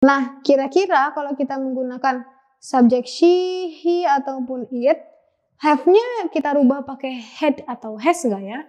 Nah, kira-kira kalau kita menggunakan subjek she, he, ataupun it, have-nya kita rubah pakai had atau has nggak ya?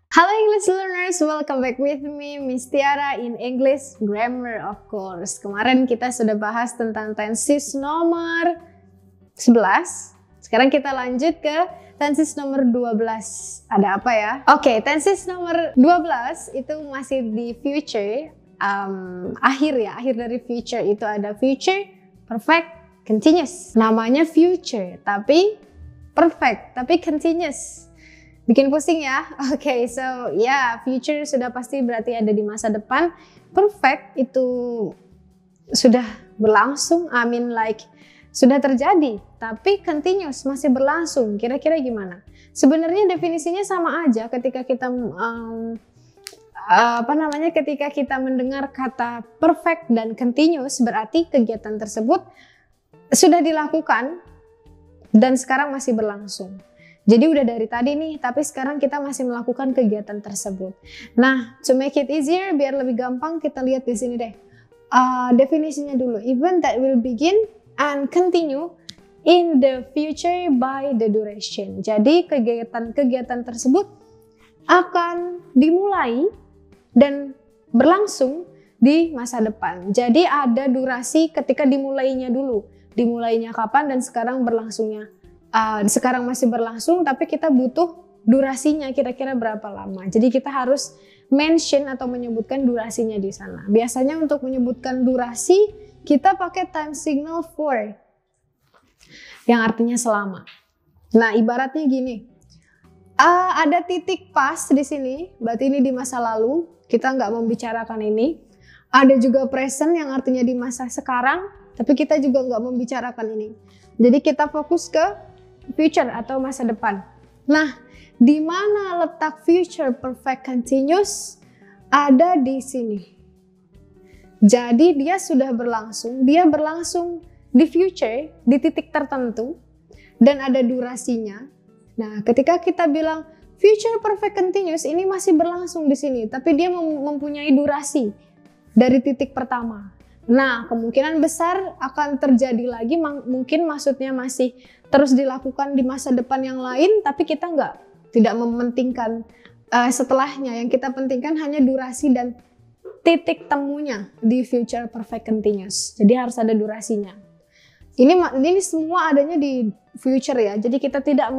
Halo English learners, welcome back with me, Miss Tiara in English Grammar of course. Kemarin kita sudah bahas tentang tenses nomor 11. Sekarang kita lanjut ke tenses nomor 12. Ada apa ya? Oke, tenses nomor 12 itu masih di future. Akhir dari future itu ada future, perfect, continuous. Namanya future, tapi perfect, tapi continuous. Bikin pusing ya? Oke, so ya, future sudah pasti berarti ada di masa depan. Perfect itu sudah berlangsung, sudah terjadi. Tapi continuous masih berlangsung. Kira-kira gimana? Sebenarnya definisinya sama aja ketika kita ketika kita mendengar kata perfect dan continuous, berarti kegiatan tersebut sudah dilakukan dan sekarang masih berlangsung. Jadi udah dari tadi nih, tapi sekarang kita masih melakukan kegiatan tersebut. Nah, to make it easier, biar lebih gampang, kita lihat di sini deh. Definisinya dulu. Event that will begin and continue in the future by the duration. Jadi kegiatan tersebut akan dimulai dan berlangsung di masa depan. Jadi ada durasi ketika dimulainya dulu. Dimulainya kapan dan sekarang berlangsungnya. Sekarang masih berlangsung, tapi kita butuh durasinya kira-kira berapa lama. Jadi kita harus mention atau menyebutkan durasinya di sana. Biasanya untuk menyebutkan durasi kita pakai time signal for, yang artinya selama. Nah, ibaratnya gini, ada titik pas di sini, berarti ini di masa lalu, kita nggak membicarakan ini. Ada juga present yang artinya di masa sekarang, tapi kita juga nggak membicarakan ini. Jadi kita fokus ke future atau masa depan. Nah, di mana letak future perfect continuous? Ada di sini. Jadi dia sudah berlangsung, dia berlangsung di future, di titik tertentu, dan ada durasinya. Nah, ketika kita bilang future perfect continuous, ini masih berlangsung di sini, tapi dia mempunyai durasi dari titik pertama. Nah, kemungkinan besar akan terjadi lagi, mungkin maksudnya masih terus dilakukan di masa depan yang lain, tapi kita tidak mementingkan setelahnya. Yang kita pentingkan hanya durasi dan titik temunya di future perfect continuous. Jadi harus ada durasinya. Ini semua adanya di future ya. Jadi kita tidak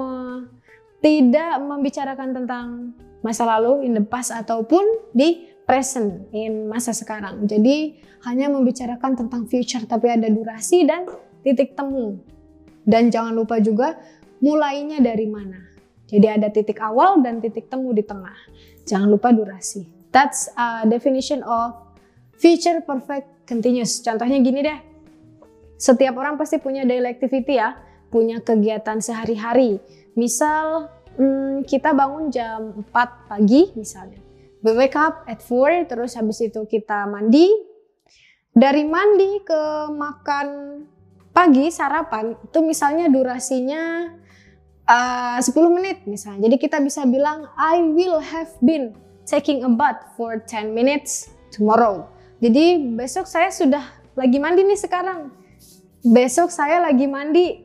membicarakan tentang masa lalu, in the past, ataupun di present, in masa sekarang. Jadi hanya membicarakan tentang future, tapi ada durasi dan titik temu. Dan jangan lupa juga mulainya dari mana. Jadi ada titik awal dan titik temu di tengah. Jangan lupa durasi. That's a definition of future perfect continuous. Contohnya gini deh. Setiap orang pasti punya daily activity ya, punya kegiatan sehari-hari. Misal kita bangun jam 4 pagi misalnya. We wake up at 4, terus habis itu kita mandi. Dari mandi ke makan pagi, sarapan, itu misalnya durasinya 10 menit misalnya. Jadi kita bisa bilang, I will have been taking a bath for 10 minutes tomorrow. Jadi besok saya sudah lagi mandi nih sekarang. Besok saya lagi mandi.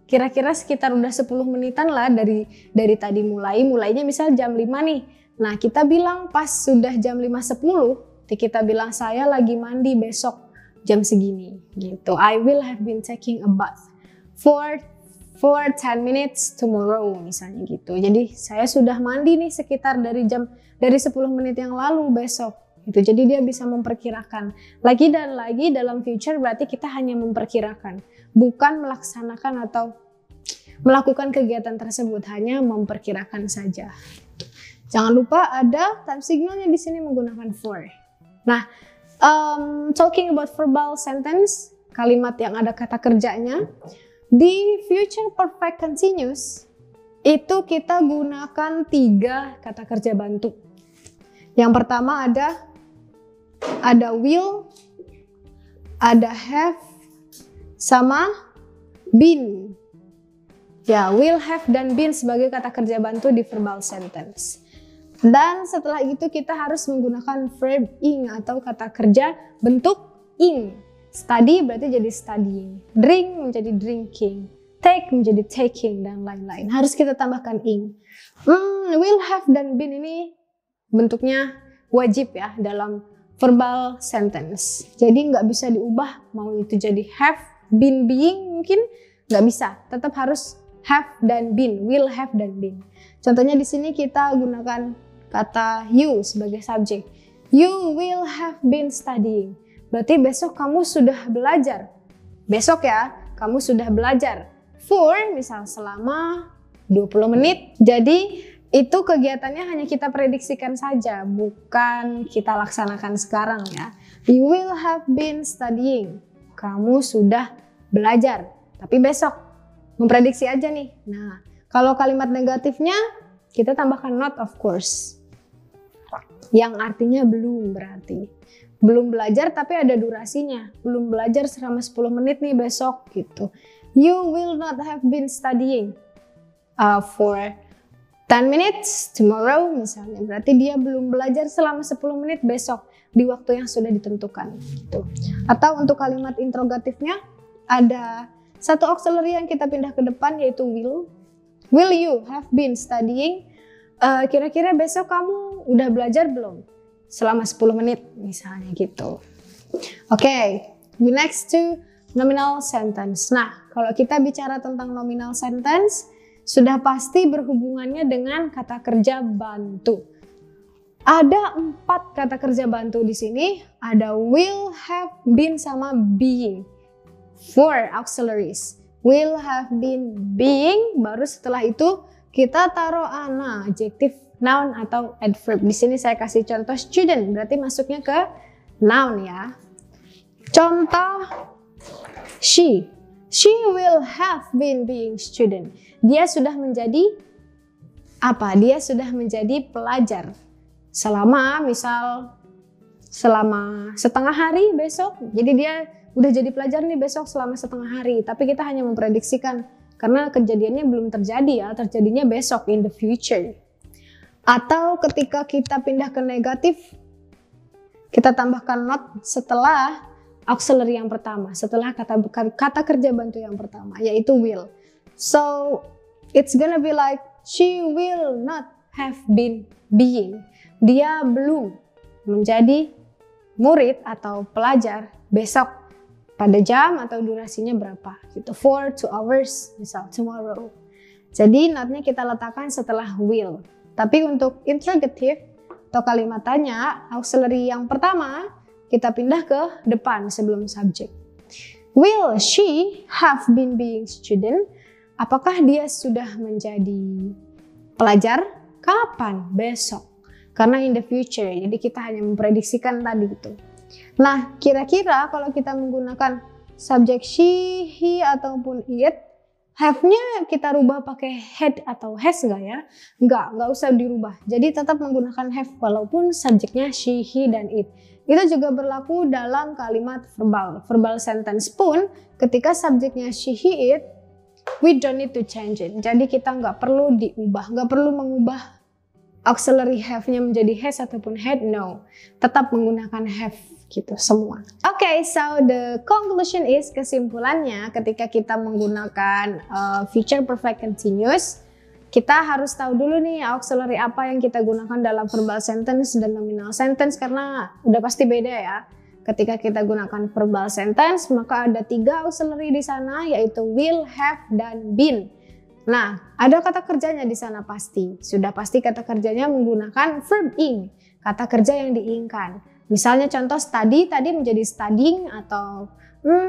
Kira-kira sekitar udah 10 menitan lah dari tadi mulainya misal jam 5 nih. Nah, kita bilang pas sudah jam 5.10, kita bilang saya lagi mandi besok jam segini gitu. I will have been taking a bath for 10 minutes tomorrow misalnya gitu. Jadi saya sudah mandi nih sekitar dari 10 menit yang lalu besok gitu. Jadi dia bisa memperkirakan. Lagi dan lagi dalam future berarti kita hanya memperkirakan, bukan melaksanakan atau melakukan kegiatan tersebut, hanya memperkirakan saja. Jangan lupa ada time signalnya di sini menggunakan for. Nah, talking about verbal sentence, kalimat yang ada kata kerjanya, di future perfect continuous itu kita gunakan 3 kata kerja bantu. Yang pertama ada will, ada have, sama been. Ya, will, have, dan been sebagai kata kerja bantu di verbal sentence. Dan setelah itu kita harus menggunakan verb ing atau kata kerja bentuk ing. Study berarti jadi studying, drink menjadi drinking, take menjadi taking, dan lain-lain. Harus kita tambahkan ing. Will, have, dan been ini bentuknya wajib ya dalam verbal sentence. Jadi nggak bisa diubah, mau itu jadi have, been, being mungkin nggak bisa. Tetap harus have dan been, will, have, dan been. Contohnya di sini kita gunakan kata you sebagai subjek. You will have been studying. Berarti besok kamu sudah belajar. Besok ya, kamu sudah belajar. For, misal selama 20 menit. Jadi itu kegiatannya hanya kita prediksikan saja, bukan kita laksanakan sekarang ya. You will have been studying. Kamu sudah belajar. Tapi besok, memprediksi aja nih. Nah, kalau kalimat negatifnya, kita tambahkan not of course. Yang artinya belum berarti. Belum belajar tapi ada durasinya. Belum belajar selama 10 menit nih besok gitu. You will not have been studying for 10 minutes tomorrow misalnya. Berarti dia belum belajar selama 10 menit besok di waktu yang sudah ditentukan gitu. Atau untuk kalimat interrogatifnya ada satu auxiliary yang kita pindah ke depan yaitu will. Will you have been studying? Kira-kira besok kamu udah belajar belum? Selama 10 menit misalnya gitu. Oke, next to nominal sentence. Nah, kalau kita bicara tentang nominal sentence, sudah pasti berhubungannya dengan kata kerja bantu. Ada 4 kata kerja bantu di sini. Ada will, have, been, sama being. 4 auxiliaries. Will, have, been, being. Baru setelah itu kita taruh ana, adjective, noun, atau adverb. Di sini saya kasih contoh student, berarti masuknya ke noun ya. Contoh, she. She will have been being student. Dia sudah menjadi apa? Dia sudah menjadi pelajar. Selama setengah hari besok. Jadi dia udah jadi pelajar nih besok selama setengah hari. Tapi kita hanya memprediksikan. Karena kejadiannya belum terjadi ya, terjadinya besok, in the future. Atau ketika kita pindah ke negatif, kita tambahkan not setelah auxiliary yang pertama, setelah kata kerja bantu yang pertama, yaitu will. So, it's gonna be like, she will not have been being. Dia belum menjadi murid atau pelajar besok. Pada jam atau durasinya berapa gitu, 4 2 hours misal tomorrow. Jadi notnya kita letakkan setelah will. Tapi untuk interrogative atau kalimat tanya, auxiliary yang pertama kita pindah ke depan sebelum subjek. Will she have been being student? Apakah dia sudah menjadi pelajar? Kapan? Besok. Karena in the future, jadi kita hanya memprediksikan tadi gitu. Nah, kira-kira kalau kita menggunakan subjek she, he, ataupun it, have-nya kita rubah pakai had atau has nggak ya? Nggak usah dirubah. Jadi tetap menggunakan have walaupun subjeknya she, he, dan it. Itu juga berlaku dalam kalimat verbal. Verbal sentence pun ketika subjeknya she, he, it, we don't need to change it. Jadi kita nggak perlu diubah, nggak perlu mengubah auxiliary have-nya menjadi has ataupun had, no. Tetap menggunakan have gitu semua. Oke, so the conclusion is, kesimpulannya ketika kita menggunakan future perfect continuous, kita harus tahu dulu nih auxiliary apa yang kita gunakan dalam verbal sentence dan nominal sentence karena udah pasti beda ya. Ketika kita gunakan verbal sentence, maka ada 3 auxiliary di sana yaitu will, have, dan been. Nah, ada kata kerjanya di sana pasti. Sudah pasti kata kerjanya menggunakan verb ing, kata kerja yang diingkan. Misalnya contoh study tadi menjadi studying, atau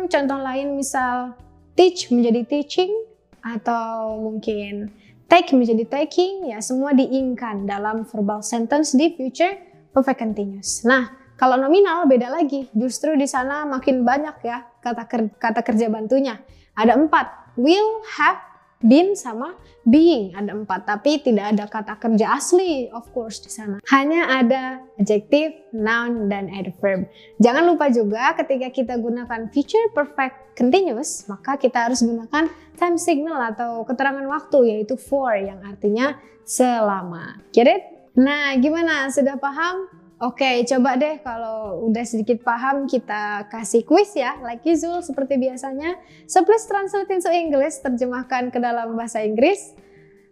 contoh lain misal teach menjadi teaching, atau mungkin take menjadi taking, ya semua diingkan dalam verbal sentence di future perfect continuous. Nah, kalau nominal beda lagi, justru di sana makin banyak ya kata kerja bantunya. Ada 4, will, have, been, sama being. Ada 4, tapi tidak ada kata kerja asli of course di sana. Hanya ada adjective, noun, dan adverb. Jangan lupa juga ketika kita gunakan future perfect continuous, maka kita harus gunakan time signal atau keterangan waktu yaitu for yang artinya selama. Get it? Nah, gimana? Sudah paham? Oke, coba deh kalau udah sedikit paham kita kasih kuis ya, like usual seperti biasanya. So please translate into English, terjemahkan ke dalam bahasa Inggris.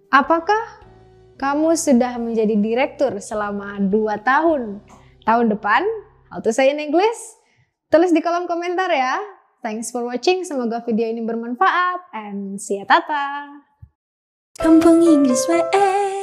Apakah kamu sudah menjadi direktur selama 2 tahun? Tahun depan, how to say in English? Tulis di kolom komentar ya. Thanks for watching, semoga video ini bermanfaat, and see ya, tata! Kampung Inggris WE